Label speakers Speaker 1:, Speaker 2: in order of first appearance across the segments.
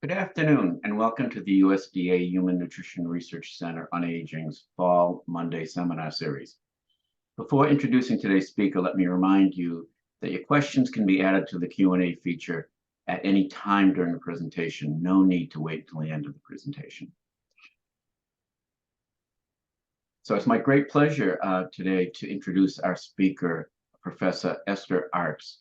Speaker 1: Good afternoon, and welcome to the USDA Human Nutrition Research Center on Aging's Fall Monday Seminar Series. Before introducing today's speaker, let me remind you that your questions can be added to the Q&A feature at any time during the presentation. No need to wait until the end of the presentation. So it's my great pleasure today to introduce our speaker, Professor Esther Aarts.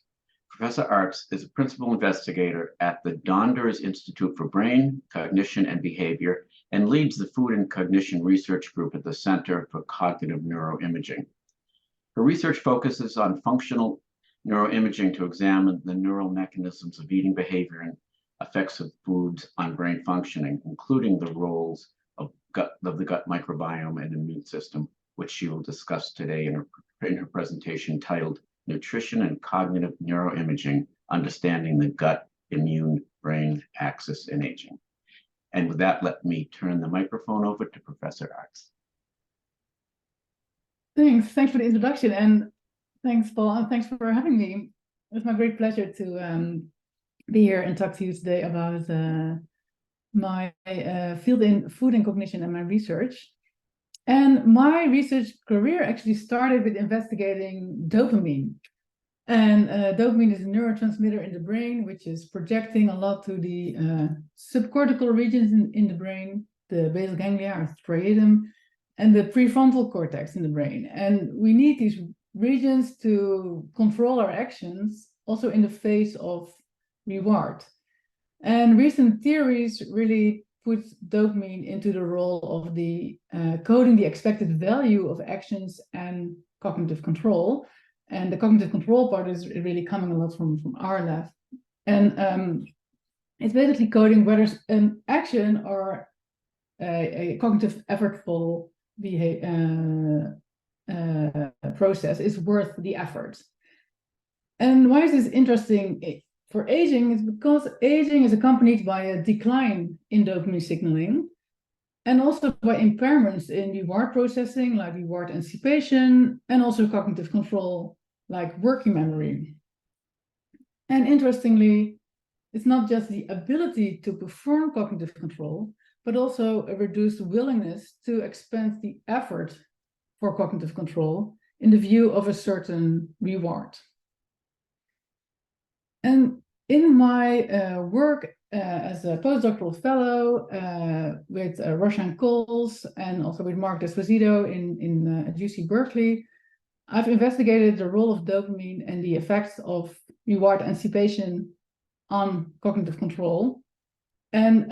Speaker 1: Professor Aarts is a principal investigator at the Donders Institute for Brain, Cognition, and Behavior, and leads the Food and Cognition Research Group at the Center for Cognitive Neuroimaging. Her research focuses on functional neuroimaging to examine the neural mechanisms of eating behavior and effects of foods on brain functioning, including the roles of the gut microbiome and immune system, which she will discuss today in her presentation titled Nutrition and Cognitive Neuroimaging, Understanding the Gut Immune Brain Axis in Aging. And with that, let me turn the microphone over to Professor Aarts.
Speaker 2: Thanks for the introduction, and thanks, Paul, and thanks for having me. It's my great pleasure to be here and talk to you today about my field in food and cognition and my research. And my research career actually started with investigating dopamine. And dopamine is a neurotransmitter in the brain, which is projecting a lot to the subcortical regions in the brain, the basal ganglia or striatum, and the prefrontal cortex in the brain. And we need these regions to control our actions, also in the face of reward. And recent theories really put dopamine into the role of the coding the expected value of actions and cognitive control. And the cognitive control part is really coming a lot from our lab. And it's basically coding whether an action or a cognitive effortful process is worth the effort. And why is this interesting for aging? Is because aging is accompanied by a decline in dopamine signaling and also by impairments in reward processing like reward anticipation and also cognitive control like working memory. And interestingly, it's not just the ability to perform cognitive control, but also a reduced willingness to expend the effort for cognitive control in the view of a certain reward. And in my work as a postdoctoral fellow with Roshan Coles and also with Mark Desposito at UC Berkeley, I've investigated the role of dopamine and the effects of reward anticipation on cognitive control. And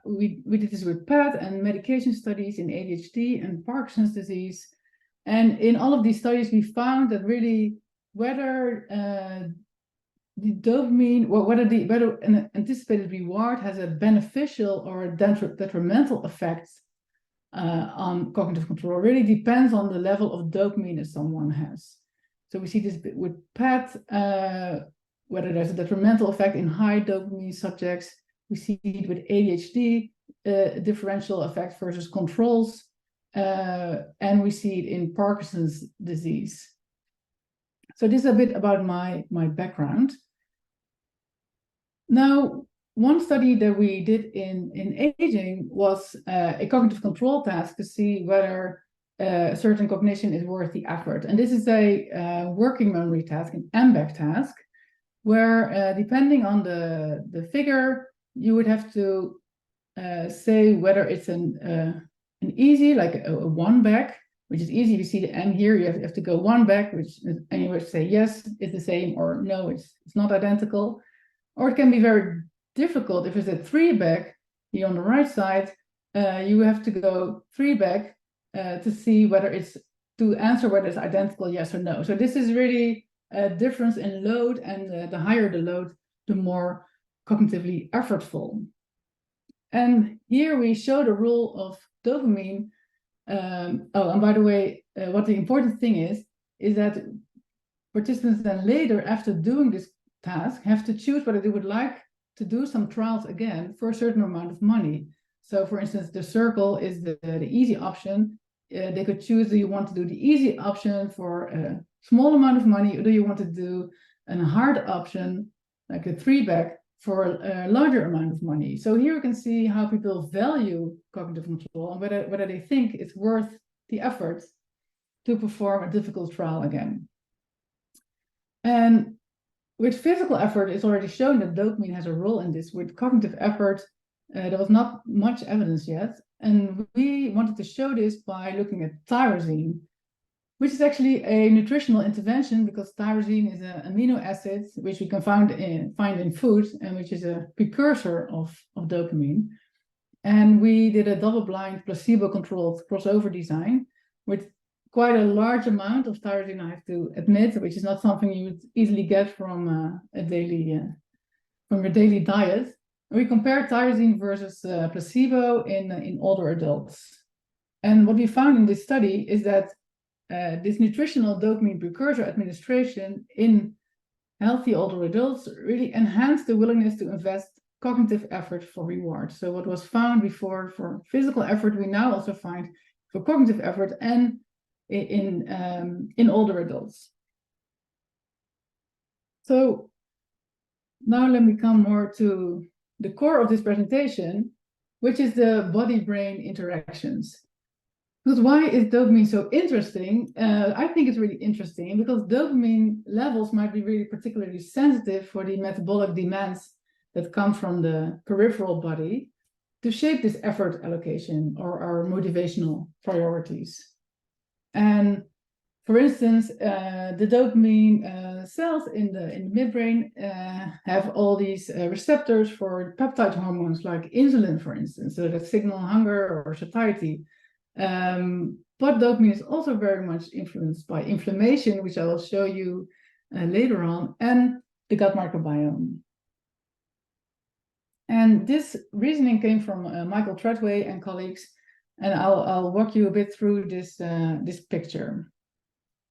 Speaker 2: we did this with PET and medication studies in ADHD and Parkinson's disease. And in all of these studies, we found that really whether the dopamine, or whether an anticipated reward has a beneficial or a detrimental effect on cognitive control really depends on the level of dopamine that someone has. So we see this with PET, whether there's a detrimental effect in high dopamine subjects. We see it with ADHD, differential effect versus controls, and we see it in Parkinson's disease. So this is a bit about my background. Now, one study that we did in aging was a cognitive control task to see whether a certain cognition is worth the effort. And this is a working memory task, an MBEC task, where depending on the figure, you would have to say whether it's an easy, like a one back, which is easy. You see the M here, you have to go one back, and you would say yes, it's the same, or no, it's not identical. Or it can be very difficult if it's a three back here on the right side. You have to go three back to answer whether it's identical, yes or no. So this is really a difference in load, and the higher the load, the more cognitively effortful. And here we show the role of dopamine. And by the way, what the important thing is that participants then later, after doing this task, have to choose whether they would like to do some trials again for a certain amount of money. So for instance, the circle is the easy option. They could choose, do you want to do the easy option for a small amount of money, or do you want to do a hard option, like a three back, for a larger amount of money. So here you can see how people value cognitive control and whether they think it's worth the effort to perform a difficult trial again. And with physical effort, it's already shown that dopamine has a role in this. With cognitive effort, there was not much evidence yet. And we wanted to show this by looking at tyrosine, which is actually a nutritional intervention because tyrosine is an amino acid which we can find in food and which is a precursor of dopamine. And we did a double-blind, placebo-controlled crossover design with quite a large amount of tyrosine, I have to admit, which is not something you would easily get from from your daily diet. And we compared tyrosine versus placebo in older adults. And what we found in this study is that this nutritional dopamine precursor administration in healthy older adults really enhanced the willingness to invest cognitive effort for reward. So what was found before for physical effort, we now also find for cognitive effort and in older adults. So now let me come more to the core of this presentation, which is the body-brain interactions. Because why is dopamine so interesting? I think it's really interesting because dopamine levels might be really particularly sensitive for the metabolic demands that come from the peripheral body to shape this effort allocation or our motivational priorities. And for instance, the dopamine cells in the midbrain have all these receptors for peptide hormones like insulin, for instance, so that signal hunger or satiety. But dopamine is also very much influenced by inflammation, which I will show you later on, and the gut microbiome. And this reasoning came from Michael Treadway and colleagues, and I'll walk you a bit through this picture.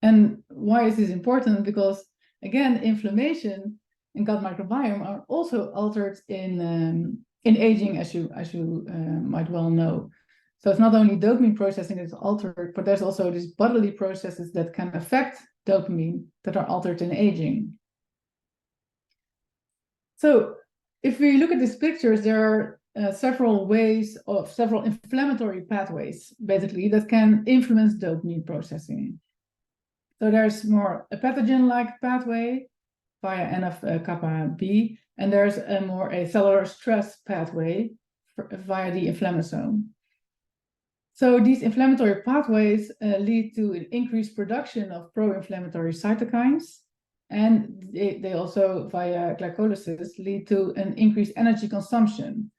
Speaker 2: And why is this important? Because again, inflammation and gut microbiome are also altered in aging, as you might well know. So it's not only dopamine processing that's altered, but there's also these bodily processes that can affect dopamine that are altered in aging. So if we look at these pictures, there are several inflammatory pathways, basically, that can influence dopamine processing. So there's more a pathogen-like pathway via NF-kappa B, and there's a cellular stress pathway via the inflammasome. So these inflammatory pathways lead to an increased production of pro-inflammatory cytokines, and they also, via glycolysis, lead to an increased energy consumption.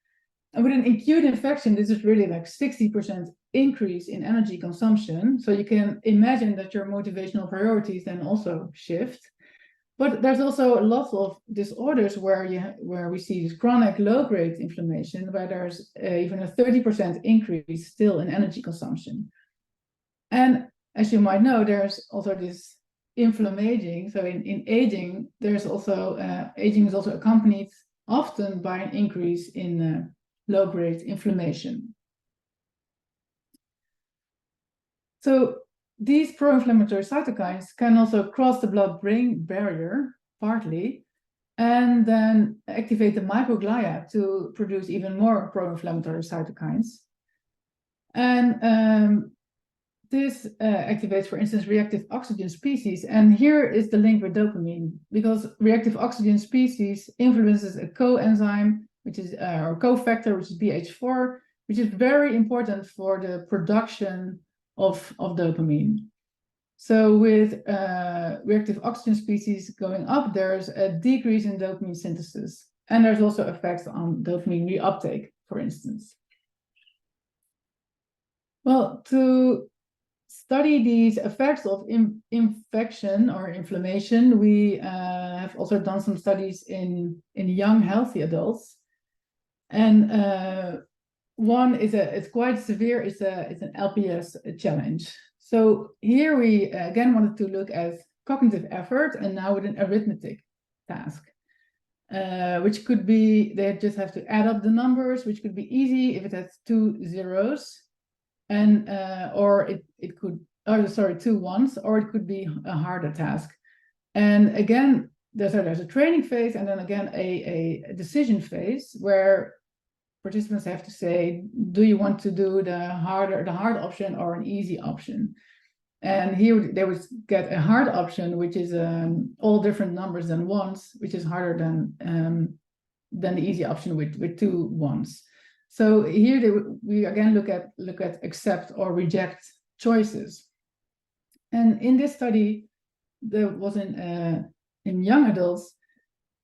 Speaker 2: And with an acute infection, this is really like 60% increase in energy consumption. So you can imagine that your motivational priorities then also shift. But there's also lots of disorders where we see this chronic low-grade inflammation, where there's even a 30% increase still in energy consumption. And as you might know, there's also this inflammaging. So in aging, there's also aging is also accompanied often by an increase in low-grade inflammation. So these pro-inflammatory cytokines can also cross the blood-brain barrier, partly, and then activate the microglia to produce even more pro-inflammatory cytokines. And this activates, for instance, reactive oxygen species. And here is the link with dopamine, because reactive oxygen species influences a coenzyme, which is or cofactor, which is BH4, which is very important for the production of dopamine. So with reactive oxygen species going up, there's a decrease in dopamine synthesis. And there's also effects on dopamine reuptake, for instance. Well, to study these effects of infection or inflammation, we have also done some studies in young, healthy adults. And one is it's quite severe. It's an LPS challenge. So here we again wanted to look at cognitive effort, and now with an arithmetic task, which could be they just have to add up the numbers, which could be easy if it has 2 zeros, and or it could 2 ones, or it could be a harder task. And again, there's a training phase, and then again a decision phase where participants have to say, do you want to do the hard option or an easy option? And here they would get a hard option, which is all different numbers than ones, which is harder than the easy option with 2 ones. So here we again look at accept or reject choices. And in this study, there was in young adults,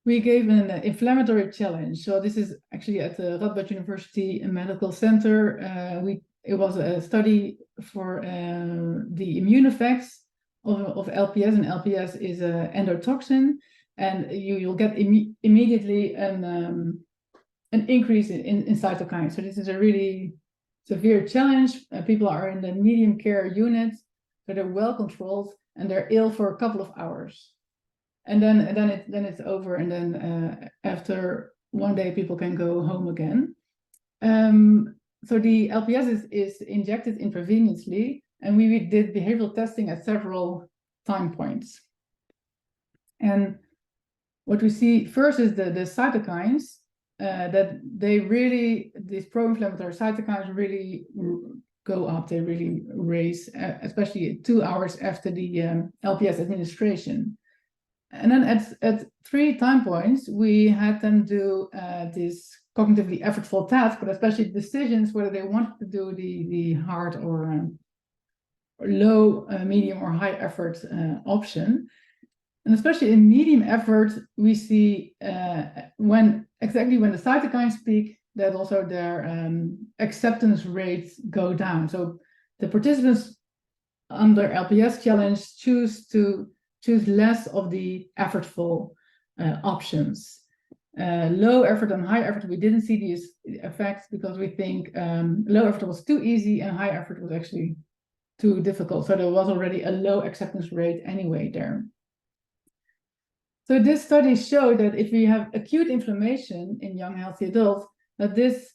Speaker 2: we gave an inflammatory challenge. So this is actually at the Radboud University Medical Center. It was a study for the immune effects of LPS, and LPS is an endotoxin, and you'll get immediately an increase in cytokines. So this is a really severe challenge. People are in the medium care unit, so they're well controlled, and they're ill for a couple of hours. And then it's over, and then after 1 day, people can go home again. So the LPS is injected intravenously, and we did behavioral testing at several time points. And what we see first is the cytokines, that these pro-inflammatory cytokines really go up, they really raise, especially 2 hours after the LPS administration. And then at 3 time points, we had them do this cognitively effortful task, but especially decisions whether they wanted to do the hard or low, medium, or high effort option. And especially in medium effort, we see when the cytokines peak, that also their acceptance rates go down. So the participants under LPS challenge choose less of the effortful options. Low effort and high effort, we didn't see these effects because we think low effort was too easy and high effort was actually too difficult. So there was already a low acceptance rate anyway there. So this study showed that if we have acute inflammation in young healthy adults, that this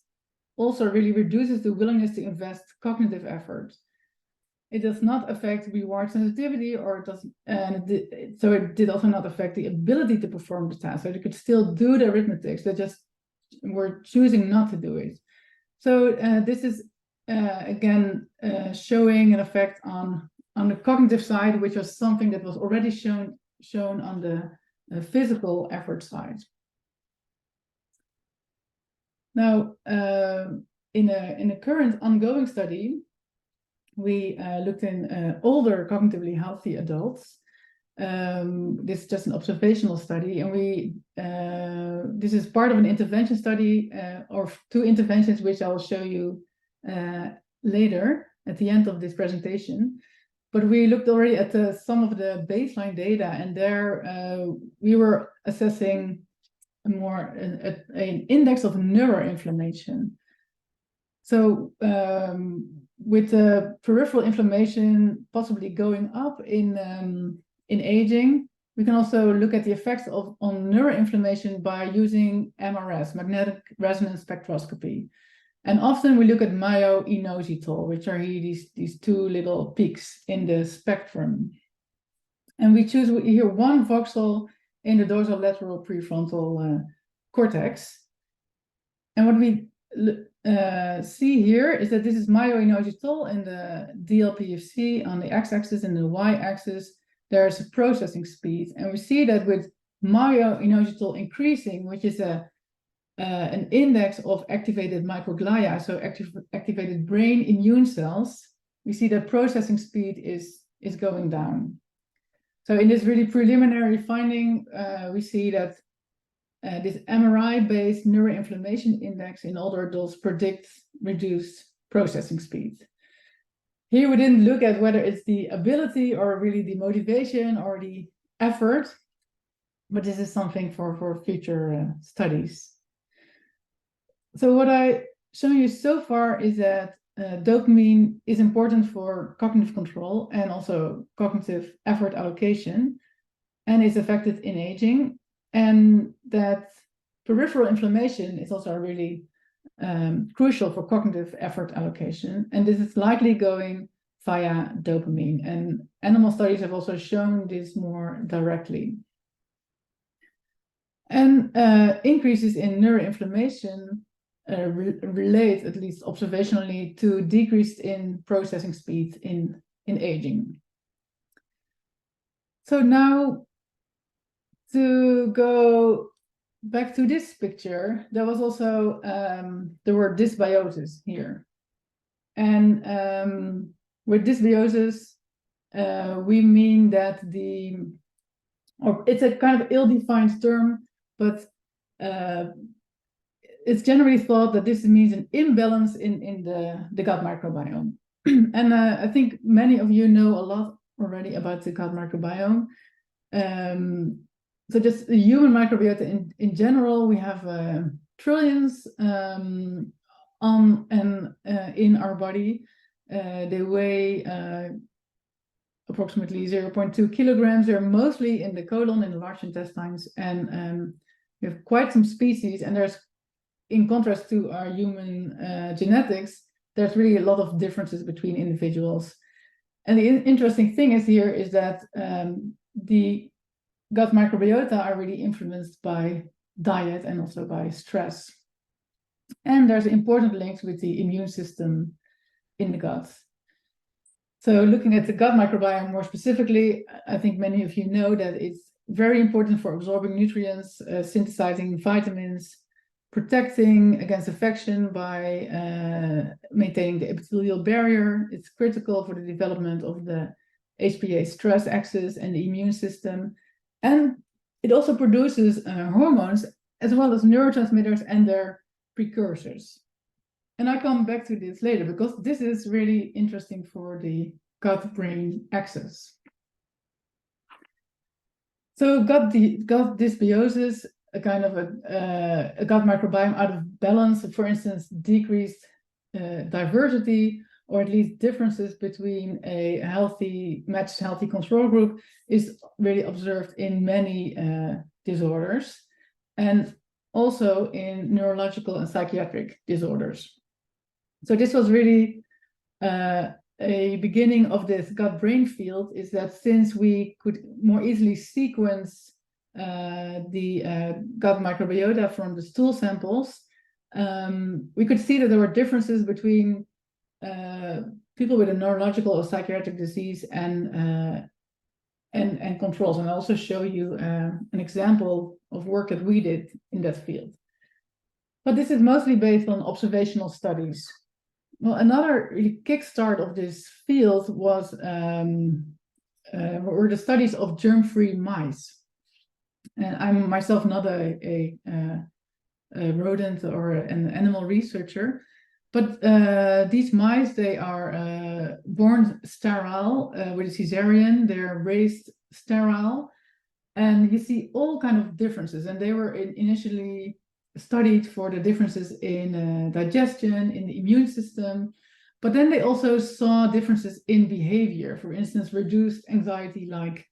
Speaker 2: also really reduces the willingness to invest cognitive effort. It does not affect reward sensitivity, or it does, so it did also not affect the ability to perform the task. So they could still do the arithmetics, they just were choosing not to do it. So this is again showing an effect on the cognitive side, which was something that was already shown on the physical effort side. Now, in a current ongoing study, we looked in older cognitively healthy adults. This is just an observational study, and this is part of an intervention study, or 2 interventions, which I will show you later at the end of this presentation. But we looked already at some of the baseline data, and there we were assessing an index of neuroinflammation. So with the peripheral inflammation possibly going up in aging, we can also look at the effects on neuroinflammation by using MRS, magnetic resonance spectroscopy. And often we look at myo-inositol, which are these 2 little peaks in the spectrum. And we choose here 1 voxel in the dorsolateral prefrontal cortex. And what we see here is that this is myo-inositol in the DLPFC on the x-axis, and the y-axis there's a processing speed. And we see that with myo-inositol increasing, which is an index of activated microglia, so activated brain immune cells, we see that processing speed is going down. So in this really preliminary finding, we see that this MRI-based neuroinflammation index in older adults predicts reduced processing speed. Here we didn't look at whether it's the ability or really the motivation or the effort, but this is something for future studies. So what I've shown you so far is that dopamine is important for cognitive control and also cognitive effort allocation, and is affected in aging, and that peripheral inflammation is also really crucial for cognitive effort allocation, and this is likely going via dopamine, and animal studies have also shown this more directly. And increases in neuroinflammation relate, at least observationally, to decrease in processing speed in aging. So now to go back to this picture, there was also the word dysbiosis here. And with dysbiosis, we mean that or it's a kind of ill-defined term, but it's generally thought that this means an imbalance in the gut microbiome. And I think many of you know a lot already about the gut microbiome. So just the human microbiota in general, we have trillions on and in our body. They weigh approximately 0.2 kilograms. They're mostly in the colon, in the large intestines, and we have quite some species. And there's, in contrast to our human genetics, there's really a lot of differences between individuals. And the interesting thing is that the gut microbiota are really influenced by diet and also by stress. And there's important links with the immune system in the gut. So looking at the gut microbiome more specifically, I think many of you know that it's very important for absorbing nutrients, synthesizing vitamins, protecting against infection by maintaining the epithelial barrier. It's critical for the development of the HPA stress axis and the immune system. And it also produces hormones as well as neurotransmitters and their precursors. And I'll come back to this later because this is really interesting for the gut-brain axis. So gut dysbiosis, a kind of a gut microbiome out of balance, for instance, decreased diversity, or at least differences between a matched healthy control group, is really observed in many disorders, and also in neurological and psychiatric disorders. So this was really a beginning of this gut-brain field, is that since we could more easily sequence the gut microbiota from the stool samples, we could see that there were differences between people with a neurological or psychiatric disease and controls. And I'll also show you an example of work that we did in that field. But this is mostly based on observational studies. Well, another really kickstart of this field were the studies of germ-free mice. And I'm myself not a rodent or an animal researcher, but these mice, they are born sterile with a cesarean. They're raised sterile, and you see all kind of differences. And they were initially studied for the differences in digestion, in the immune system, but then they also saw differences in behavior. For instance, reduced anxiety-like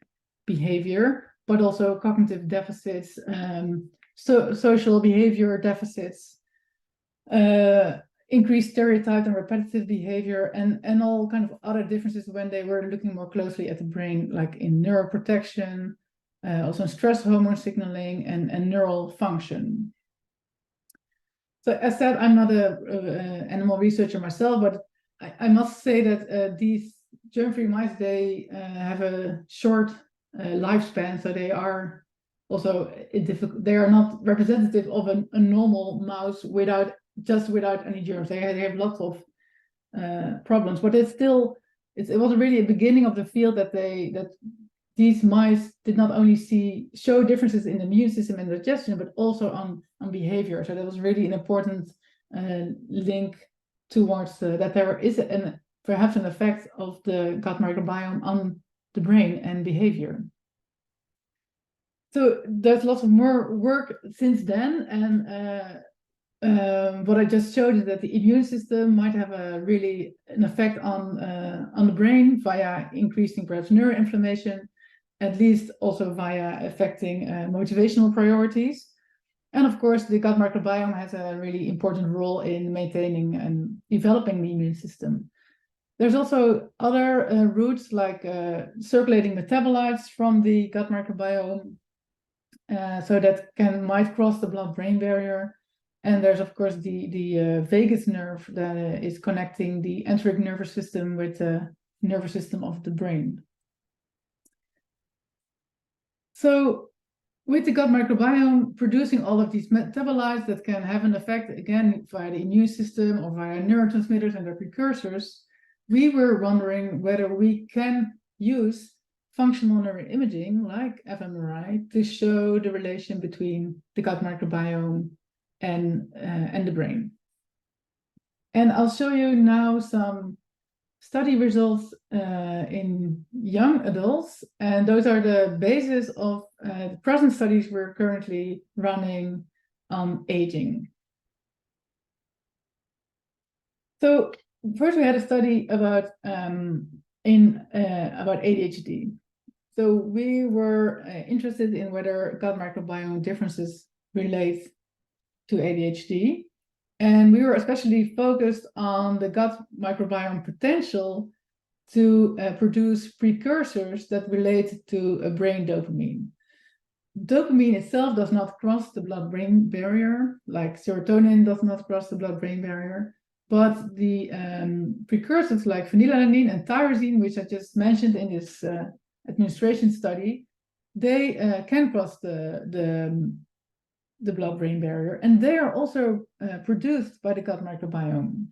Speaker 2: behavior, but also cognitive deficits, social behavior deficits, increased stereotyped and repetitive behavior, and all kind of other differences when they were looking more closely at the brain, like in neuroprotection, also in stress hormone signaling and neural function. So as said, I'm not an animal researcher myself, but I must say that these germ-free mice, they have a short lifespan, so they are also they are not representative of a normal mouse without any germs. They have lots of problems, but it was really a beginning of the field that these mice did not only show differences in the immune system and digestion, but also on behavior. So that was really an important link towards that there is perhaps an effect of the gut microbiome on the brain and behavior. So there's lots of more work since then, and what I just showed is that the immune system might have an effect on the brain via increasing perhaps neuroinflammation, at least also via affecting motivational priorities. And of course, the gut microbiome has a really important role in maintaining and developing the immune system. There's also other routes like circulating metabolites from the gut microbiome. so that might cross the blood-brain barrier. And there's, of course, the vagus nerve that is connecting the enteric nervous system with the nervous system of the brain. So with the gut microbiome producing all of these metabolites that can have an effect, again, via the immune system or via neurotransmitters and their precursors, we were wondering whether we can use functional neuroimaging like fMRI to show the relation between the gut microbiome and the brain. And I'll show you now some study results in young adults, and those are the basis of the present studies we're currently running on aging. So first we had a study about ADHD. So we were interested in whether gut microbiome differences relate to ADHD. And we were especially focused on the gut microbiome potential to produce precursors that relate to a brain dopamine. Dopamine itself does not cross the blood-brain barrier, like serotonin does not cross the blood-brain barrier, but the precursors like phenylalanine and tyrosine, which I just mentioned in this administration study, they can cross the blood-brain barrier, and they are also produced by the gut microbiome.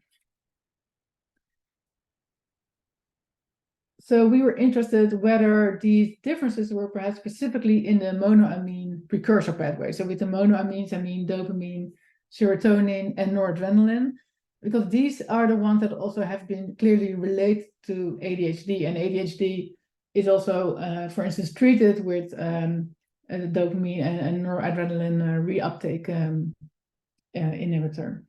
Speaker 2: So we were interested whether these differences were perhaps specifically in the monoamine precursor pathway. So with the monoamines, I mean dopamine, serotonin, and noradrenaline, because these are the ones that also have been clearly related to ADHD, and ADHD is also, for instance, treated with dopamine and noradrenaline reuptake inhibitor,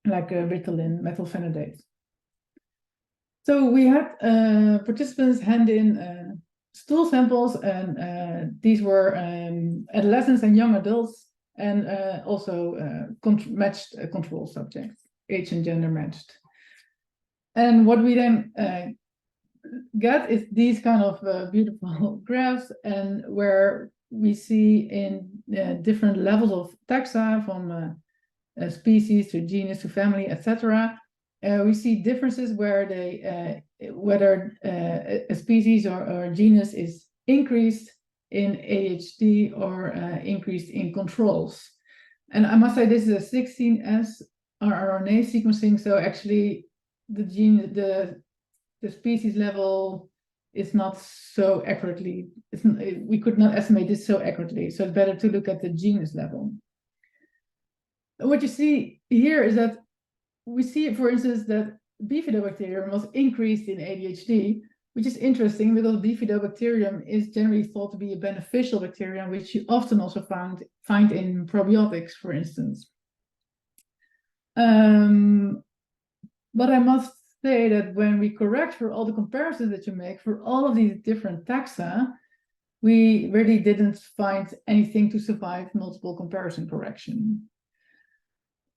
Speaker 2: like Ritalin, methylphenidate. So we had participants hand in stool samples, and these were adolescents and young adults, and also matched control subjects, age and gender matched. And what we then get is these kind of beautiful graphs, and where we see in different levels of taxa, from species to genus to family, etc. We see differences where they whether a species or genus is increased in ADHD or increased in controls. And I must say this is a 16S rRNA sequencing, so actually the gene, the species level is not so accurately, we could not estimate this so accurately, so it's better to look at the genus level. What you see here is that we see, for instance, that bifidobacterium was increased in ADHD, which is interesting because bifidobacterium is generally thought to be a beneficial bacterium, which you often also find in probiotics, for instance. But I must say that when we correct for all the comparisons that you make for all of these different taxa, we really didn't find anything to survive multiple comparison correction.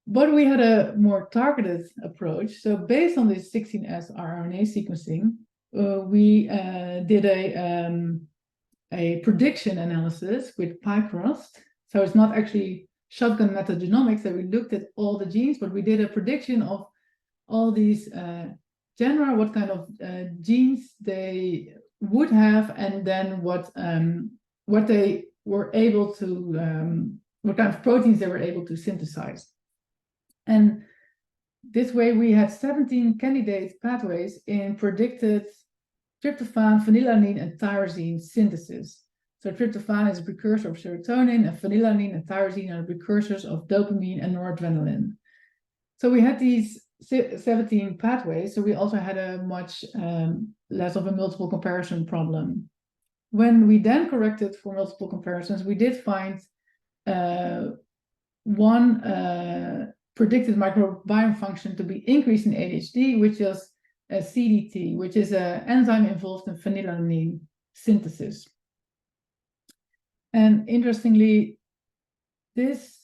Speaker 2: But we had a more targeted approach. So based on this 16S rRNA sequencing, we did a prediction analysis with PyCrossed. So it's not actually shotgun metagenomics that we looked at all the genes, but we did a prediction of all these genera, what kind of genes they would have, and then what they were able to, what kind of proteins they were able to synthesize. And this way we had 17 candidate pathways in predicted tryptophan, phenylalanine, and tyrosine synthesis. So tryptophan is a precursor of serotonin, and phenylalanine and tyrosine are precursors of dopamine and noradrenaline. So we had these 17 pathways, so we also had a much less of a multiple comparison problem. When we then corrected for multiple comparisons, we did find one predicted microbiome function to be increased in ADHD, which is a CDT, which is an enzyme involved in phenylalanine synthesis. And interestingly, this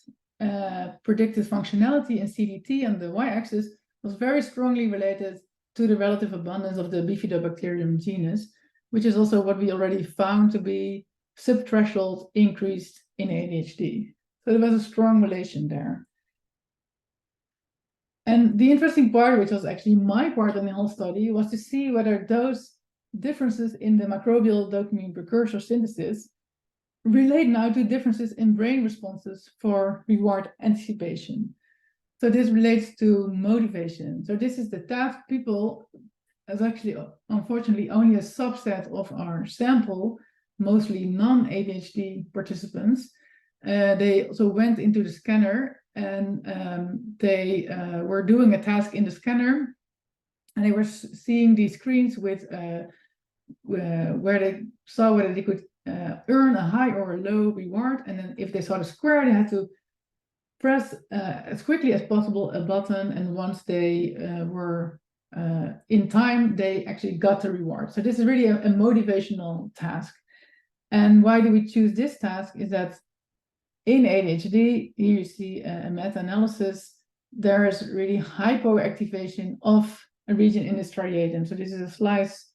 Speaker 2: predicted functionality in CDT on the y-axis was very strongly related to the relative abundance of the bifidobacterium genus, which is also what we already found to be subthreshold increased in ADHD. So there was a strong relation there. And the interesting part, which was actually my part in the whole study, was to see whether those differences in the microbial dopamine precursor synthesis relate now to differences in brain responses for reward anticipation. So this relates to motivation. So this is the task people, as actually unfortunately only a subset of our sample, mostly non-ADHD participants. They also went into the scanner and they were doing a task in the scanner, and they were seeing these screens with where they saw whether they could earn a high or a low reward, and then if they saw the square, they had to press as quickly as possible a button, and once they were in time, they actually got the reward. So this is really a motivational task. And why do we choose this task is that in ADHD, here you see a meta-analysis, there is really hypoactivation of a region in the striatum. So this is a slice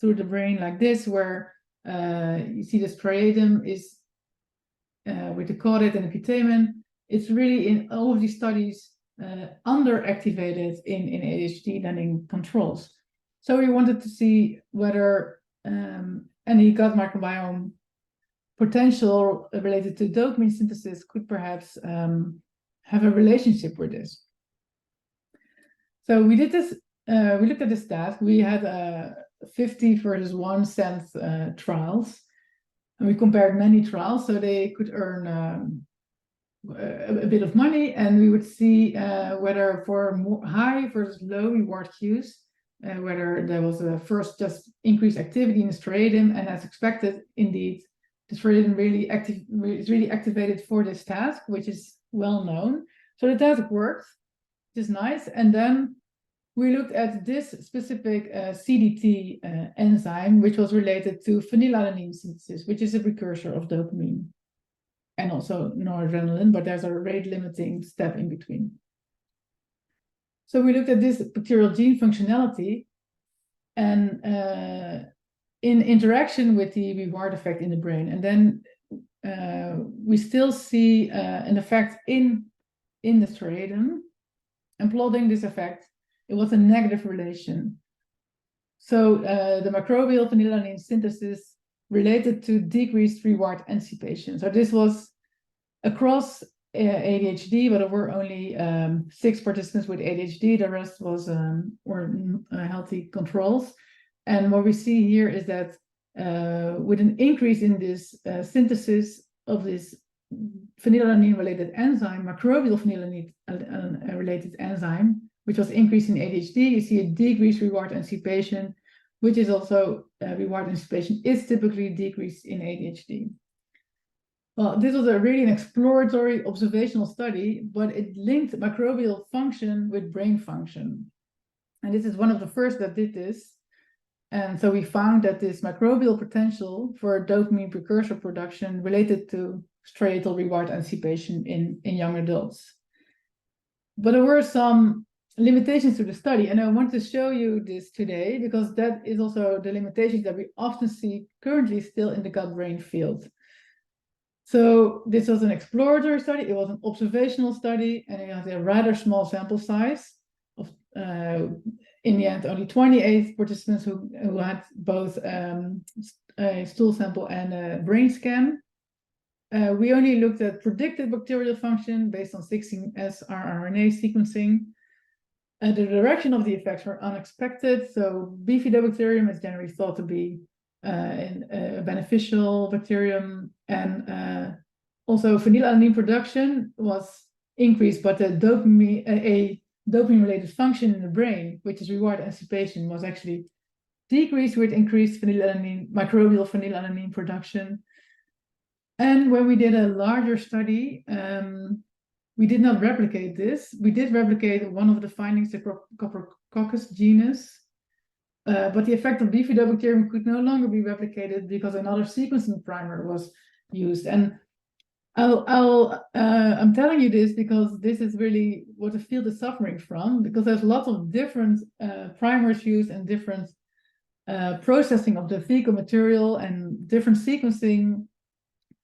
Speaker 2: through the brain like this, where you see the striatum is with the caudate and the putamen. It's really in all of these studies underactivated in ADHD than in controls. So we wanted to see whether any gut microbiome potential related to dopamine synthesis could perhaps have a relationship with this. So we did this, we looked at this task. We had 50 versus 1 cent trials, and we compared many trials, so they could earn a bit of money, and we would see whether for more high versus low reward cues, whether there was a first just increased activity in the striatum, and as expected, indeed, the striatum is really activated for this task, which is well known. So the task worked, which is nice. And then we looked at this specific CDT enzyme, which was related to phenylalanine synthesis, which is a precursor of dopamine and also noradrenaline, but there's a rate limiting step in between. So we looked at this bacterial gene functionality and in interaction with the reward effect in the brain. And then we still see an effect in the striatum, and plotting this effect, it was a negative relation. So the microbial phenylalanine synthesis related to decreased reward anticipation. So this was across ADHD, but there were only 6 participants with ADHD. The rest were healthy controls. And what we see here is that with an increase in this synthesis of this phenylalanine-related enzyme, microbial phenylalanine-related enzyme, which was increased in ADHD, you see a decreased reward anticipation, which is also reward anticipation is typically decreased in ADHD. Well, this was really an exploratory observational study, but it linked microbial function with brain function. And this is one of the first that did this. And so we found that this microbial potential for dopamine precursor production related to striatal reward anticipation in young adults. But there were some limitations to the study, and I want to show you this today because that is also the limitations that we often see currently still in the gut-brain field. So this was an exploratory study, it was an observational study, and it had a rather small sample size of in the end only 28 participants who had both a stool sample and a brain scan. We only looked at predicted bacterial function based on 16S rRNA sequencing. The direction of the effects were unexpected. So Bifidobacterium is generally thought to be a beneficial bacterium, and also phenylalanine production was increased, but a dopamine-related function in the brain, which is reward anticipation, was actually decreased with increased microbial phenylalanine production. And when we did a larger study, we did not replicate this. We did replicate one of the findings, the Coppercoccus genus, but the effect of Bifidobacterium could no longer be replicated because another sequencing primer was used. And I'm telling you this because this is really what the field is suffering from, because there's lots of different primers used and different processing of the fecal material and different sequencing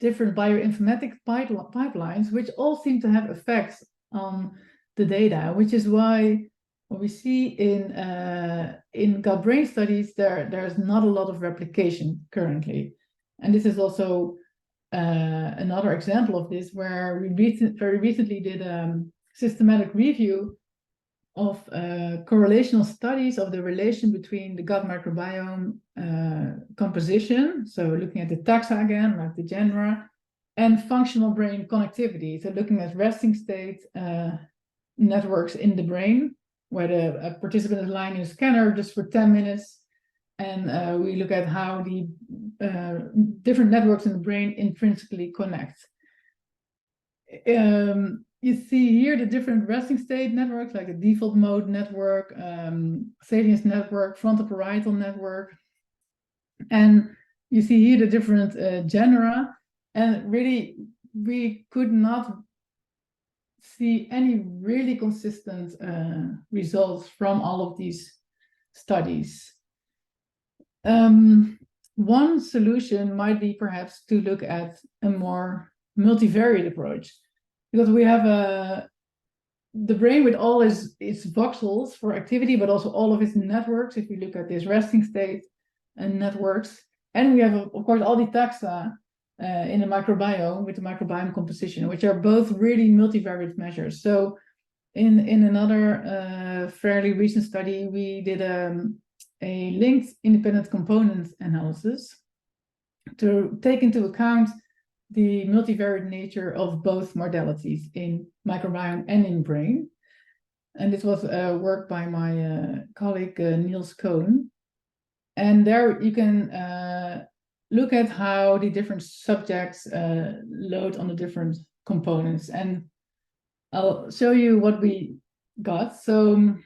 Speaker 2: different bioinformatic pipelines, which all seem to have effects on the data, which is why what we see in gut-brain studies, there's not a lot of replication currently. And this is also another example of this, where we very recently did a systematic review of correlational studies of the relation between the gut microbiome composition, so looking at the taxa again, like the genera, and functional brain connectivity, so looking at resting state networks in the brain, where the participant is lying in a scanner just for 10 minutes, and we look at how the different networks in the brain intrinsically connect. You see here the different resting state networks, like the default mode network, salience network, frontoparietal network. And you see here the different genera. And really, we could not see any really consistent results from all of these studies. One solution might be perhaps to look at a more multivariate approach, because we have the brain with all its voxels for activity, but also all of its networks, if we look at this resting state and networks. And we have, of course, all the taxa in the microbiome with the microbiome composition, which are both really multivariate measures. So in another fairly recent study, we did a linked independent component analysis to take into account the multivariate nature of both modalities in microbiome and in brain. And this was work by my colleague Niels Cohn. And there you can look at how the different subjects load on the different components. And I'll show you what we got. So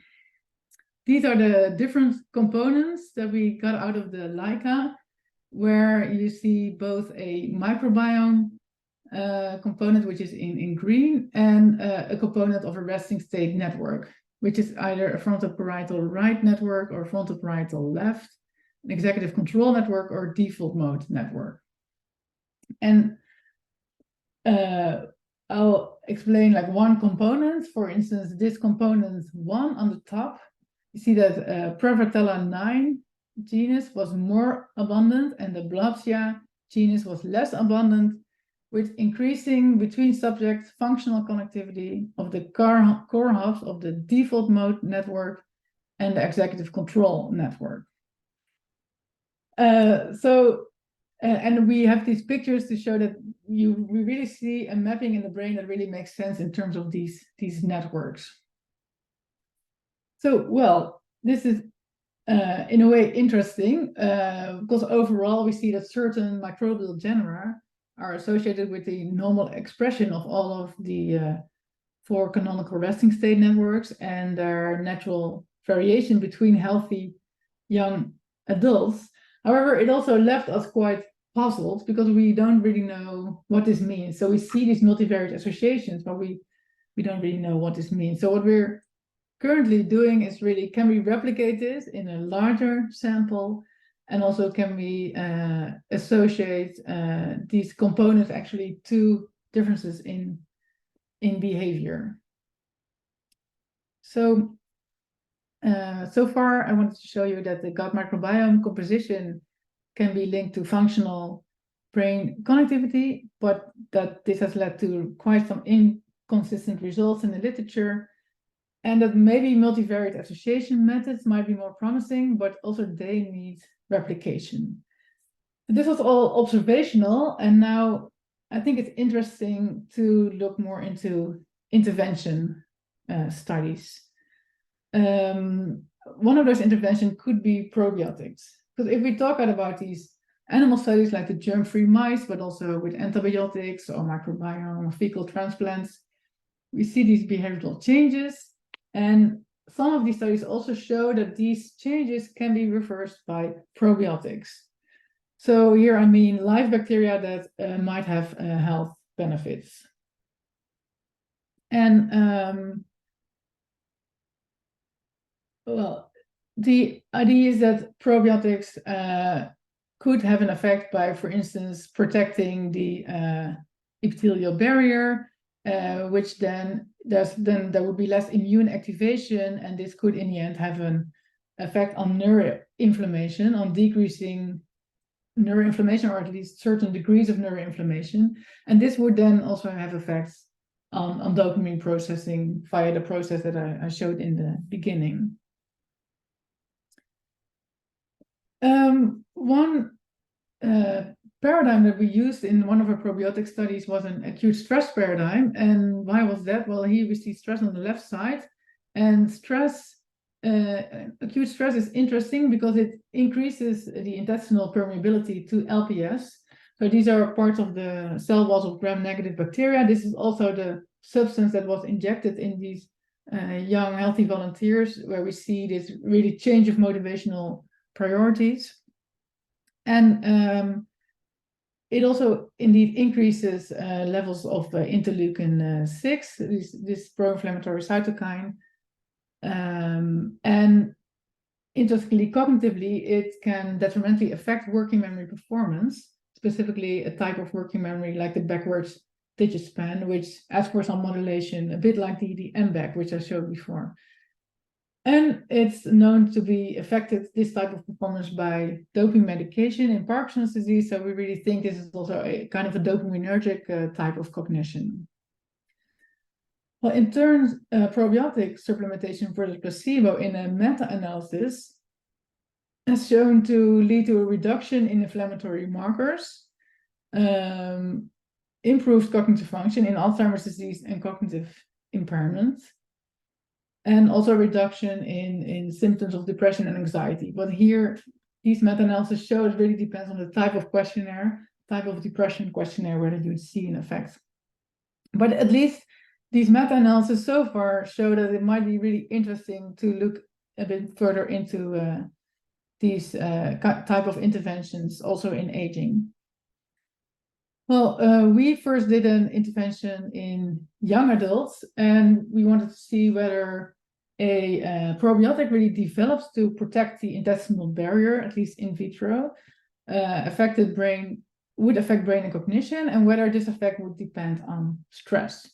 Speaker 2: these are the different components that we got out of the Leica, where you see both a microbiome component, which is in green, and a component of a resting state network, which is either a frontoparietal right network or frontoparietal left, an executive control network or default mode network. And I'll explain like one component. For instance, this component 1 on the top, you see that Prevotella 9 genus was more abundant and the Blabsia genus was less abundant, with increasing between subjects functional connectivity of the core hubs of the default mode network and the executive control network. And we have these pictures to show that we really see a mapping in the brain that really makes sense in terms of these networks. So, well, this is in a way interesting because overall we see that certain microbial genera are associated with the normal expression of all of the 4 canonical resting state networks and their natural variation between healthy young adults. However, it also left us quite puzzled because we don't really know what this means. So we see these multivariate associations, but we don't really know what this means. So what we're currently doing is really, can we replicate this in a larger sample? And also, can we associate these components actually to differences in behavior? So, so far, I wanted to show you that the gut microbiome composition can be linked to functional brain connectivity, but that this has led to quite some inconsistent results in the literature, and that maybe multivariate association methods might be more promising, but also they need replication. This was all observational, and now I think it's interesting to look more into intervention studies. One of those interventions could be probiotics, because if we talk about these animal studies like the germ-free mice, but also with antibiotics or microbiome or fecal transplants, we see these behavioral changes. And some of these studies also show that these changes can be reversed by probiotics. So here I mean live bacteria that might have health benefits. And well, the idea is that probiotics could have an effect by, for instance, protecting the epithelial barrier, which then there would be less immune activation, and this could in the end have an effect on neuroinflammation, on decreasing neuroinflammation, or at least certain degrees of neuroinflammation. And this would then also have effects on dopamine processing via the process that I showed in the beginning. One paradigm that we used in one of our probiotic studies was an acute stress paradigm. And why was that? Well, here we see stress on the left side, and acute stress is interesting because it increases the intestinal permeability to LPS. So these are parts of the cell walls of gram-negative bacteria. This is also the substance that was injected in these young healthy volunteers, where we see this really change of motivational priorities. And it also indeed increases levels of interleukin-6, this pro-inflammatory cytokine. And interestingly, cognitively, it can detrimentally affect working memory performance, specifically a type of working memory like the backwards digit span, which asks for some modulation, a bit like the MBAC, which I showed before. And it's known to be affected, this type of performance, by doping medication in Parkinson's disease. So we really think this is also a kind of a dopaminergic type of cognition. Well, in turn, probiotic supplementation versus placebo in a meta-analysis has shown to lead to a reduction in inflammatory markers, improved cognitive function in Alzheimer's disease and cognitive impairment, and also a reduction in symptoms of depression and anxiety. But here, these meta-analysis show it really depends on the type of questionnaire, type of depression questionnaire, whether you see an effect. But at least these meta-analyses so far show that it might be really interesting to look a bit further into these type of interventions also in aging. Well, we first did an intervention in young adults, and we wanted to see whether a probiotic really develops to protect the intestinal barrier, at least in vitro, would affect brain and cognition, and whether this effect would depend on stress.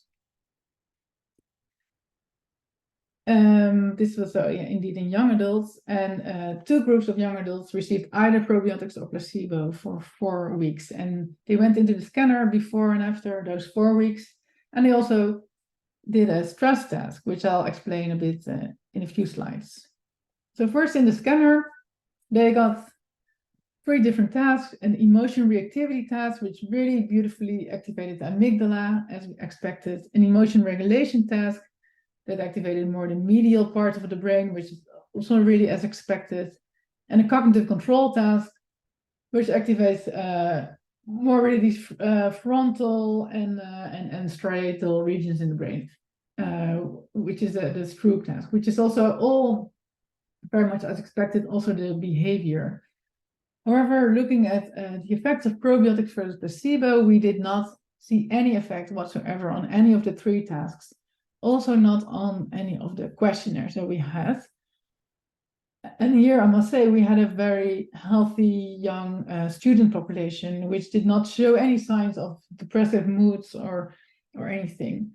Speaker 2: This was indeed in young adults, and two groups of young adults received either probiotics or placebo for 4 weeks, and they went into the scanner before and after those 4 weeks, and they also did a stress test, which I'll explain a bit in a few slides. So first, in the scanner, they got 3 different tasks: an emotion reactivity task, which really beautifully activated the amygdala as we expected, an emotion regulation task that activated more the medial part of the brain, which is also really as expected, and a cognitive control task, which activates more really these frontal and striatal regions in the brain, which is the Stroop task, which is also all very much as expected, also the behavior. However, looking at the effects of probiotics versus placebo, we did not see any effect whatsoever on any of the 3 tasks. Also not on any of the questionnaires that we had. And here I must say we had a very healthy young student population, which did not show any signs of depressive moods or anything.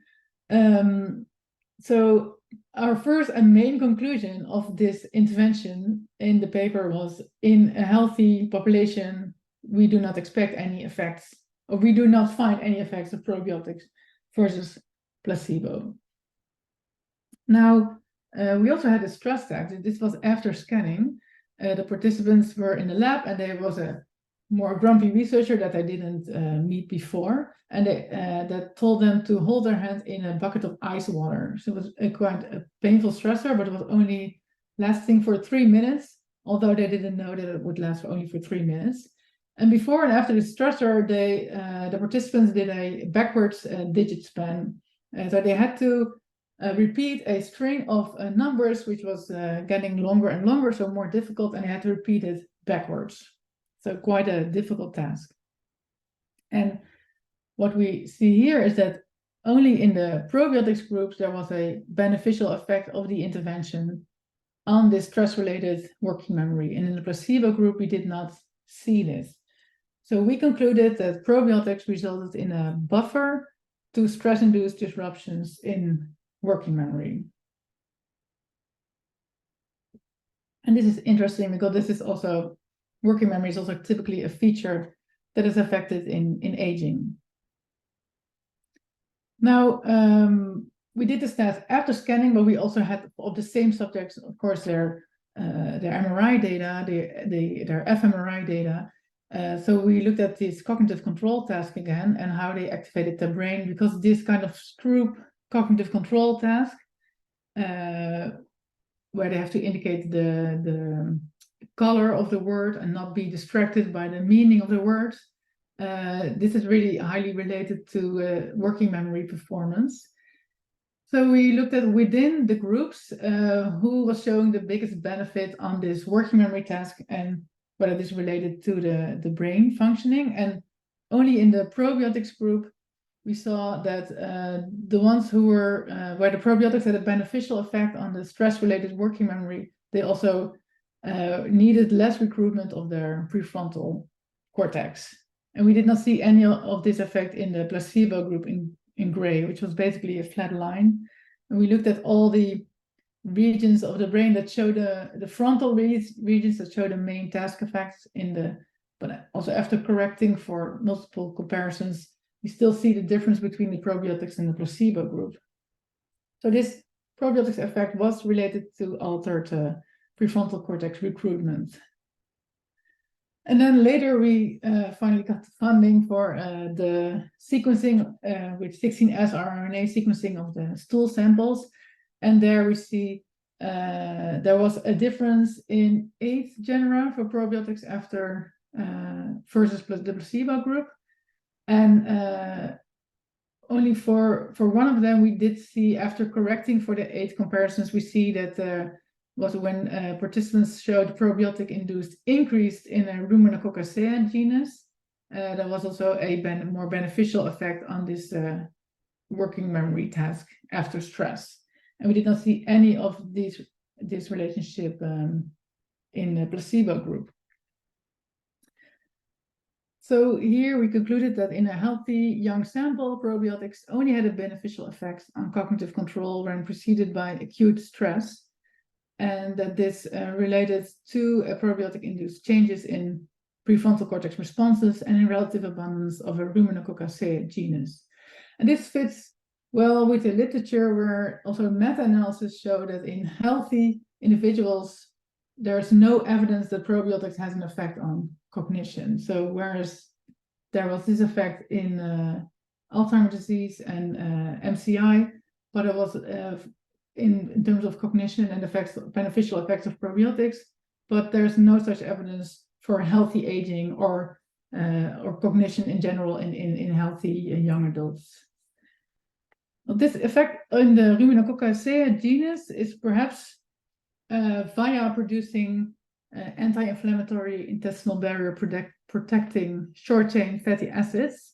Speaker 2: So our first and main conclusion of this intervention in the paper was, in a healthy population, we do not expect any effects, or we do not find any effects of probiotics versus placebo. Now, we also had a stress test. This was after scanning. The participants were in the lab, and there was a more grumpy researcher that I didn't meet before, and that told them to hold their hand in a bucket of ice water. So it was quite a painful stressor, but it was only lasting for 3 minutes, although they didn't know that it would last only for 3 minutes. And before and after the stressor, the participants did a backwards digit span. So they had to repeat a string of numbers, which was getting longer and longer, so more difficult, and they had to repeat it backwards. So quite a difficult task. And what we see here is that only in the probiotics groups there was a beneficial effect of the intervention on this stress-related working memory. And in the placebo group, we did not see this. So we concluded that probiotics resulted in a buffer to stress-induced disruptions in working memory. And this is interesting because this is also, working memory is also typically a feature that is affected in aging. Now, we did this test after scanning, but we also had of the same subjects, of course, their MRI data, their fMRI data. So we looked at this cognitive control task again and how they activated the brain, because this kind of Stroop cognitive control task, where they have to indicate the color of the word and not be distracted by the meaning of the words. This is really highly related to working memory performance. So we looked at within the groups who was showing the biggest benefit on this working memory task and whether this related to the brain functioning. And only in the probiotics group, we saw that the ones who were, where the probiotics had a beneficial effect on the stress-related working memory, they also needed less recruitment of their prefrontal cortex. And we did not see any of this effect in the placebo group in gray, which was basically a flat line. And we looked at all the regions of the brain that show the frontal regions that show the main task effects but also after correcting for multiple comparisons, you still see the difference between the probiotics and the placebo group. So this probiotics effect was related to altered prefrontal cortex recruitment. And then later we finally got funding for the sequencing with 16S rRNA sequencing of the stool samples. And there we see there was a difference in 8 genera for probiotics after versus the placebo group. And only for one of them, we did see, after correcting for the 8 comparisons, we see that was when participants showed probiotic-induced increase in a Ruminococcaceae genus. There was also a more beneficial effect on this working memory task after stress. And we did not see any of this relationship in the placebo group. So here we concluded that in a healthy young sample, probiotics only had a beneficial effect on cognitive control when preceded by acute stress, and that this related to probiotic-induced changes in prefrontal cortex responses and in relative abundance of a Ruminococcaceae genus. And this fits well with the literature, where also meta-analysis show that in healthy individuals, there's no evidence that probiotics has an effect on cognition. So whereas there was this effect in Alzheimer's disease and MCI, but it was in terms of cognition and beneficial effects of probiotics, but there's no such evidence for healthy aging or cognition in general in healthy young adults. Well, this effect in the Ruminococcaceae genus is perhaps via producing anti-inflammatory intestinal barrier protecting short-chain fatty acids,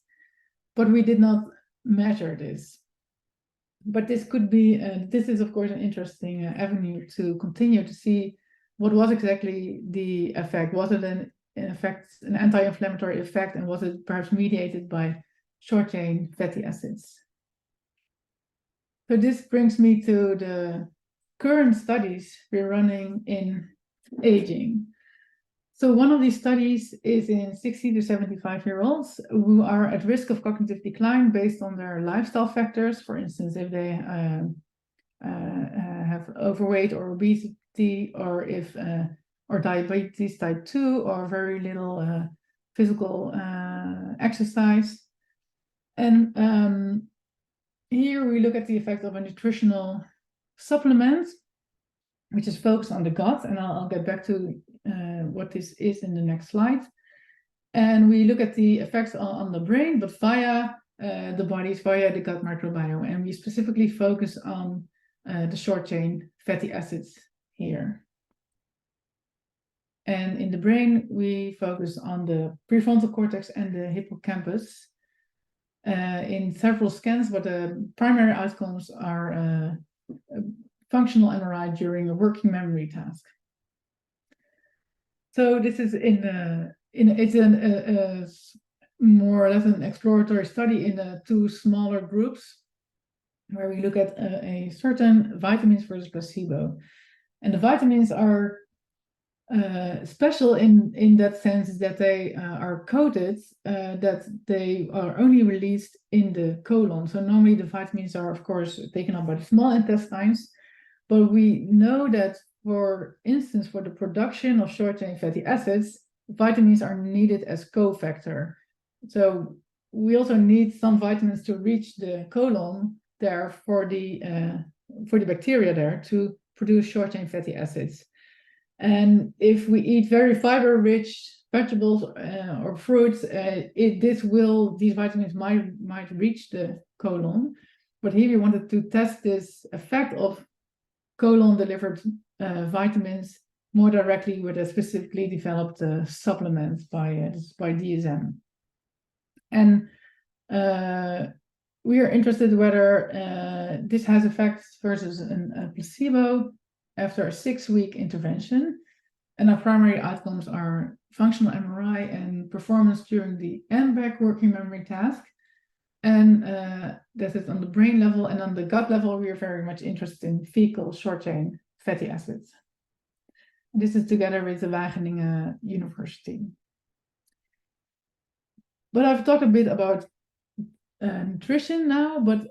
Speaker 2: but we did not measure this. But this could be, this is of course an interesting avenue to continue to see what was exactly the effect. Was it an anti-inflammatory effect, and was it perhaps mediated by short-chain fatty acids? So this brings me to the current studies we're running in aging. So one of these studies is in 60 to 75-year-olds who are at risk of cognitive decline based on their lifestyle factors. For instance, if they have overweight or obesity, or if or diabetes type 2, or very little physical exercise. And here we look at the effect of a nutritional supplement, which is focused on the gut, and I'll get back to what this is in the next slide. And we look at the effects on the brain, but via the bodies, via the gut microbiome, and we specifically focus on the short-chain fatty acids here. And in the brain, we focus on the prefrontal cortex and the hippocampus in several scans, but the primary outcomes are functional MRI during a working memory task. So this is in it's a more or less an exploratory study in two smaller groups where we look at a certain vitamins versus placebo. And the vitamins are special in that sense that they are coded that they are only released in the colon. So normally the vitamins are, of course, taken up by the small intestines, but we know that, for instance, for the production of short-chain fatty acids, vitamins are needed as cofactor. So we also need some vitamins to reach the colon there for the bacteria there to produce short-chain fatty acids. And if we eat very fiber-rich vegetables or fruits, these vitamins might reach the colon. But here we wanted to test this effect of colon-delivered vitamins more directly with a specifically developed supplement by DSM. And we are interested whether this has effects versus a placebo after a 6-week intervention. And our primary outcomes are functional MRI and performance during the MBAC working memory task. And that is on the brain level, and on the gut level, we are very much interested in fecal short-chain fatty acids. This is together with the Wageningen University. But I've talked a bit about nutrition now, but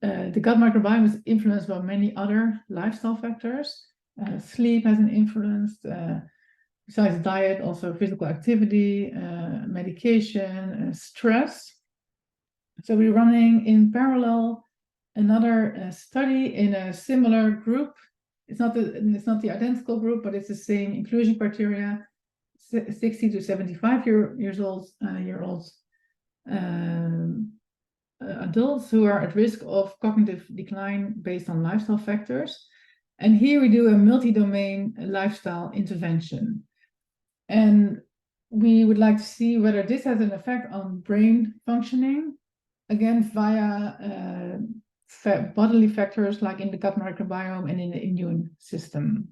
Speaker 2: the gut microbiome is influenced by many other lifestyle factors. Sleep has an influence, besides diet, also physical activity, medication, stress. So we're running in parallel another study in a similar group. It's not the identical group, but it's the same inclusion criteria: 60 to 75 years old adults who are at risk of cognitive decline based on lifestyle factors. And here we do a multi-domain lifestyle intervention. And we would like to see whether this has an effect on brain functioning, again, via bodily factors like in the gut microbiome and in the immune system.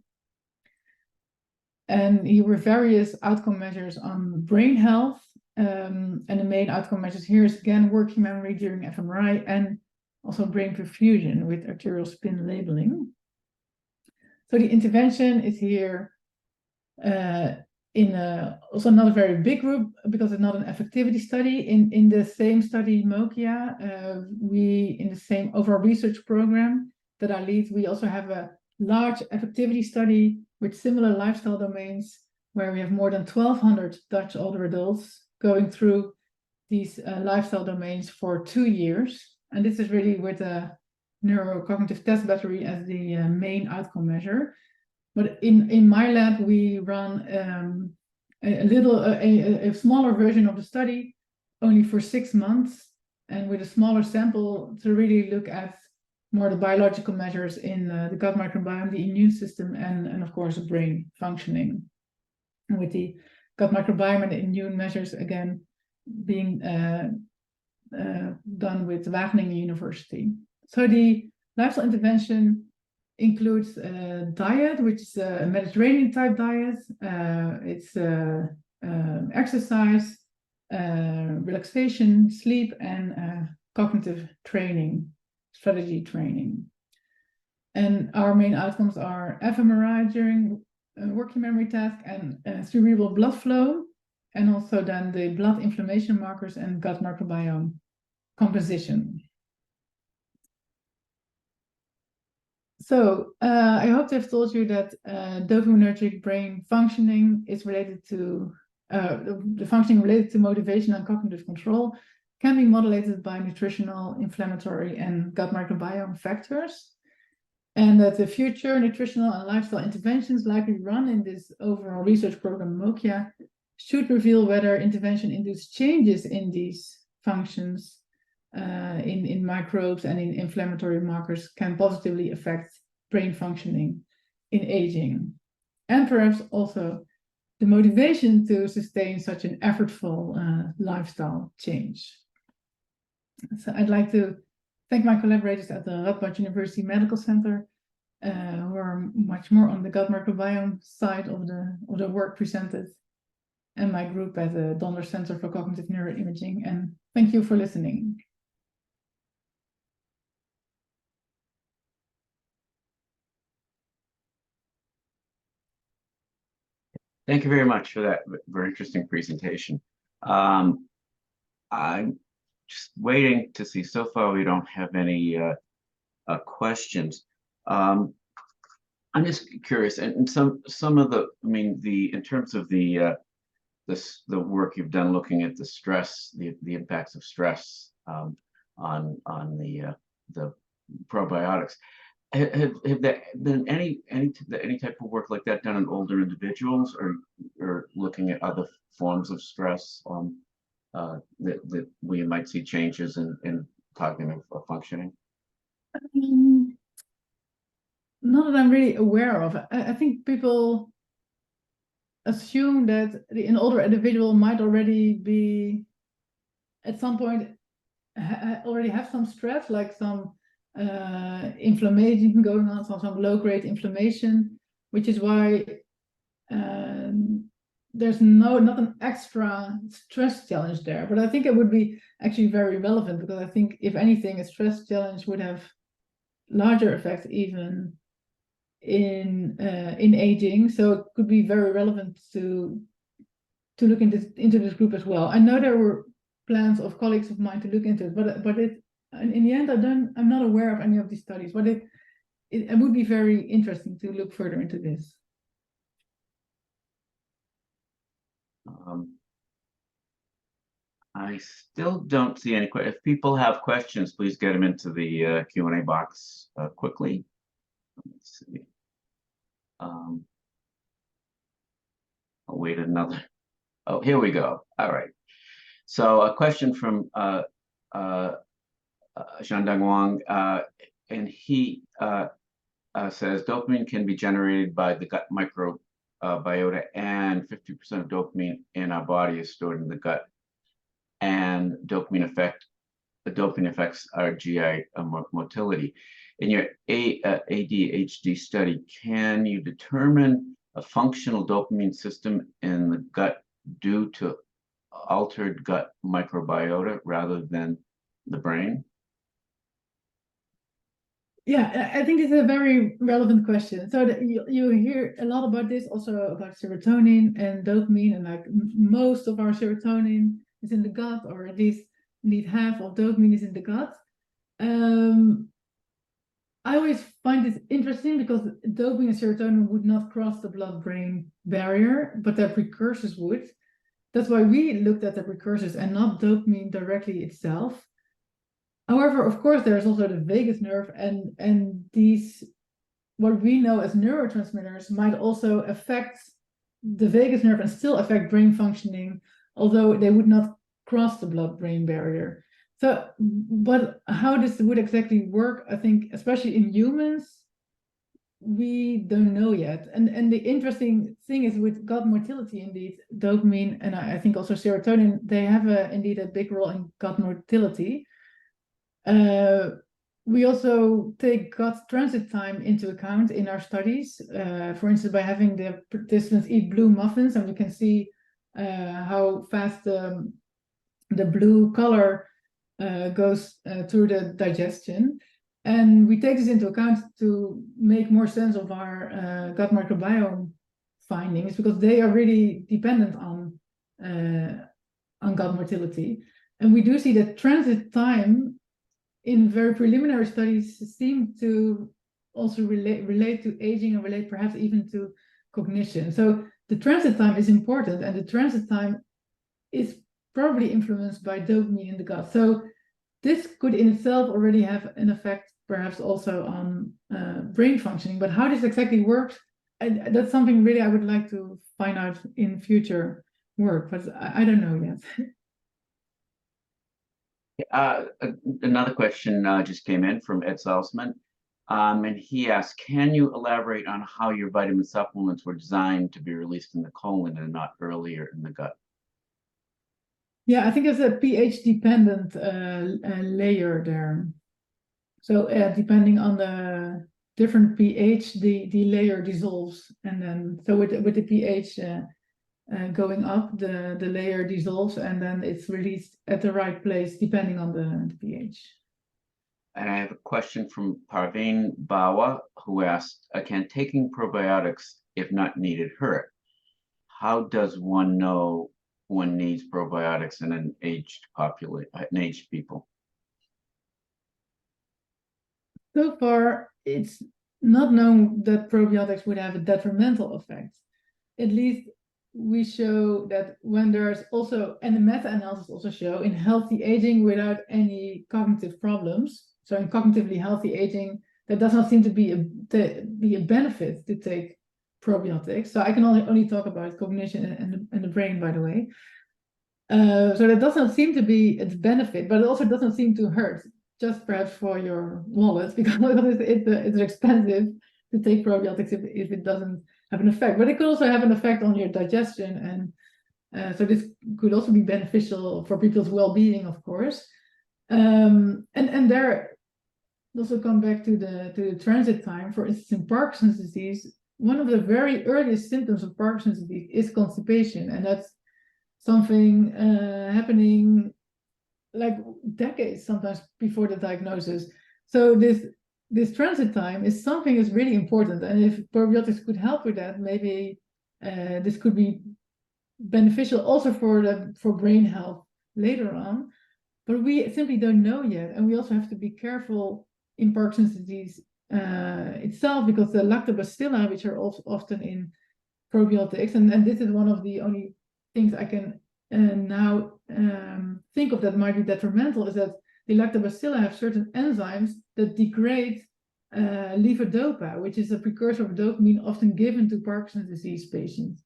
Speaker 2: And here were various outcome measures on brain health. And the main outcome measures here is, again, working memory during fMRI and also brain perfusion with arterial spin labeling. So the intervention is here in also not a very big group because it's not an effectivity study. In the same study, MOKIA, we, in the same overall research program that I lead, we also have a large effectivity study with similar lifestyle domains where we have more than 1,200 Dutch older adults going through these lifestyle domains for 2 years. And this is really with a neurocognitive test battery as the main outcome measure. But in my lab, we run a smaller version of the study, only for 6 months, and with a smaller sample to really look at more the biological measures in the gut microbiome, the immune system, and of course, brain functioning. And with the gut microbiome and the immune measures, again, being done with Wageningen University. So the lifestyle intervention includes diet, which is a Mediterranean type diet. It's exercise, relaxation, sleep, and cognitive training, strategy training. And our main outcomes are fMRI during working memory task and cerebral blood flow, and also then the blood inflammation markers and gut microbiome composition. So I hope to have told you that dopaminergic brain functioning is related to the functioning related to motivation and cognitive control can be modulated by nutritional, inflammatory, and gut microbiome factors. And that the future nutritional and lifestyle interventions likely run in this overall research program, MOKIA, should reveal whether intervention induces changes in these functions in microbes and in inflammatory markers can positively affect brain functioning in aging. And perhaps also the motivation to sustain such an effortful lifestyle change. So I'd like to thank my collaborators at the Radboud University Medical Center, who are much more on the gut microbiome side of the work presented. and my group at the Donder Center for Cognitive Neuroimaging. And thank you for listening.
Speaker 1: Thank you very much for that very interesting presentation. I'm just waiting to see. So far, we don't have any questions. I'm just curious, and some of the, I mean, in terms of the work you've done looking at the stress, the impacts of stress on the probiotics. Have there been any type of work like that done in older individuals, or looking at other forms of stress that we might see changes in cognitive functioning?
Speaker 2: Not that I'm really aware of. I think people assume that an older individual might already be at some point already have some stress, like some inflammation going on, some low-grade inflammation, which is why there's not an extra stress challenge there. But I think it would be actually very relevant, because I think if anything, a stress challenge would have larger effects even in aging. So it could be very relevant to look into this group as well. I know there were plans of colleagues of mine to look into it, but in the end, I'm not aware of any of these studies. But it would be very interesting to look further into this.
Speaker 1: I still don't see any questions. If people have questions, please get them into the Q&A box quickly. Let's see. I'll wait another. Oh, here we go. All right. So a question from Shandong Wang, and he says dopamine can be generated by the gut microbiota, and 50% of dopamine in our body is stored in the gut. And dopamine affects our GI motility. In your ADHD study, can you determine a functional dopamine system in the gut due to altered gut microbiota rather than the brain?
Speaker 2: Yeah, I think this is a very relevant question. So you hear a lot about this, also about serotonin and dopamine, and like most of our serotonin is in the gut, or at least indeed half of dopamine is in the gut. I always find this interesting because dopamine and serotonin would not cross the blood-brain barrier, but their precursors would. That's why we looked at the precursors and not dopamine directly itself. However, of course, there's also the vagus nerve, and these, what we know as neurotransmitters, might also affect the vagus nerve and still affect brain functioning, although they would not cross the blood-brain barrier. So, but how this would exactly work, I think, especially in humans, we don't know yet. And the interesting thing is with gut motility, indeed, dopamine and I think also serotonin, they have indeed a big role in gut motility. We also take gut transit time into account in our studies. For instance, by having the participants eat blue muffins, and we can see how fast the blue color goes through the digestion. And we take this into account to make more sense of our gut microbiome findings, because they are really dependent on gut motility. And we do see that transit time in very preliminary studies seem to also relate to aging and relate perhaps even to cognition. So the transit time is important, and the transit time is probably influenced by dopamine in the gut. So this could in itself already have an effect, perhaps also on brain functioning. But how this exactly works, that's something really I would like to find out in future work, but I don't know yet.
Speaker 1: Another question just came in from Ed Salzman, and he asked, can you elaborate on how your vitamin supplements were designed to be released in the colon and not earlier in the gut?
Speaker 2: Yeah, I think it's a pH dependent layer there. So depending on the different pH, the layer dissolves, and then so with the pH going up, the layer dissolves and then it's released at the right place depending on the pH.
Speaker 1: And I have a question from Parveen Bawa, who asked, can taking probiotics, if not needed, hurt? How does one know one needs probiotics in an aged people?
Speaker 2: So far, it's not known that probiotics would have a detrimental effect. At least we show that when there's also, and the meta-analysis also show, in healthy aging without any cognitive problems, so in cognitively healthy aging, that does not seem to be a benefit to take probiotics. So I can only talk about cognition and the brain, by the way. So that doesn't seem to be its benefit, but it also doesn't seem to hurt, just perhaps for your wallet, because it's expensive to take probiotics if it doesn't have an effect. But it could also have an effect on your digestion, and so this could also be beneficial for people's well-being, of course. And there also come back to the transit time. For instance, in Parkinson's disease, one of the very earliest symptoms of Parkinson's disease is constipation, and that's something happening like decades sometimes before the diagnosis. So this transit time is something that's really important, and if probiotics could help with that, maybe this could be beneficial also for brain health later on. But we simply don't know yet, and we also have to be careful in Parkinson's disease itself, because the lactobacilli, which are often in probiotics, and this is one of the only things I can now think of that might be detrimental, is that the lactobacilli have certain enzymes that degrade levodopa, which is a precursor of dopamine often given to Parkinson's disease patients.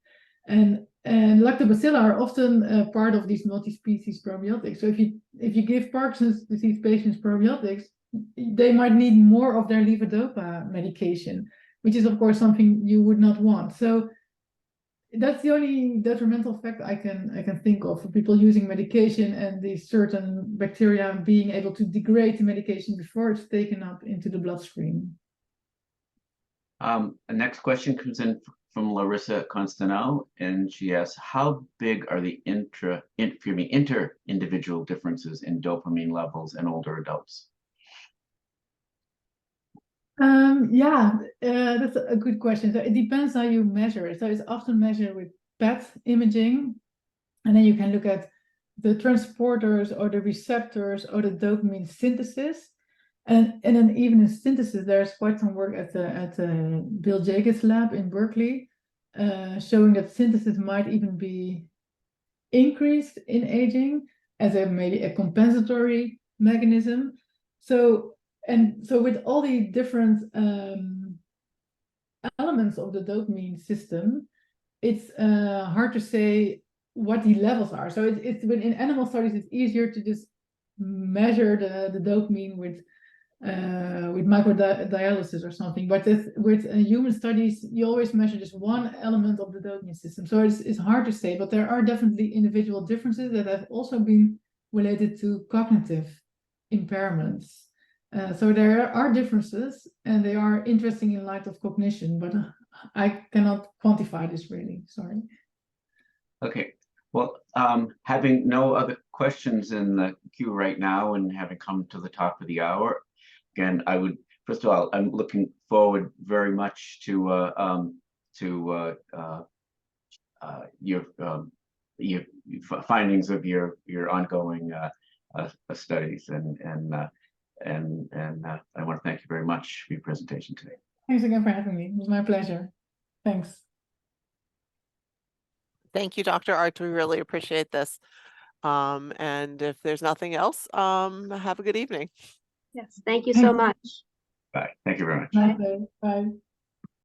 Speaker 2: And lactobacilli are often part of these multi-species probiotics. So if you give Parkinson's disease patients probiotics, they might need more of their levodopa medication, which is of course something you would not want. So that's the only detrimental effect I can think of for people using medication and these certain bacteria being able to degrade the medication before it's taken up into the bloodstream.
Speaker 1: The next question comes in from Larissa Constanel, and she asks, how big are the inter-individual differences in dopamine levels in older adults?
Speaker 2: That's a good question. So it depends how you measure it. So it's often measured with PET imaging, and then you can look at the transporters or the receptors or the dopamine synthesis. And then even in synthesis, there's quite some work at the Bill Jacobs lab in Berkeley, showing that synthesis might even be increased in aging as maybe a compensatory mechanism. So with all the different elements of the dopamine system, it's hard to say what the levels are. So it's in animal studies, it's easier to just measure the dopamine with microdialysis or something. But with human studies, you always measure just one element of the dopamine system. So it's hard to say, but there are definitely individual differences that have also been related to cognitive impairments. So there are differences, and they are interesting in light of cognition, but I cannot quantify this really, sorry.
Speaker 1: Okay, well, having no other questions in the queue right now and having come to the top of the hour, again, first of all, I'm looking forward very much to your findings of your ongoing studies, and I want to thank you very much for your presentation today.
Speaker 2: Thanks again for having me. It was my pleasure. Thanks.
Speaker 3: Thank you, Dr. Aarts. We really appreciate this. And if there's nothing else, have a good evening.
Speaker 4: Yes, thank you so much.
Speaker 1: Bye. Thank you very much.
Speaker 2: Bye. Bye.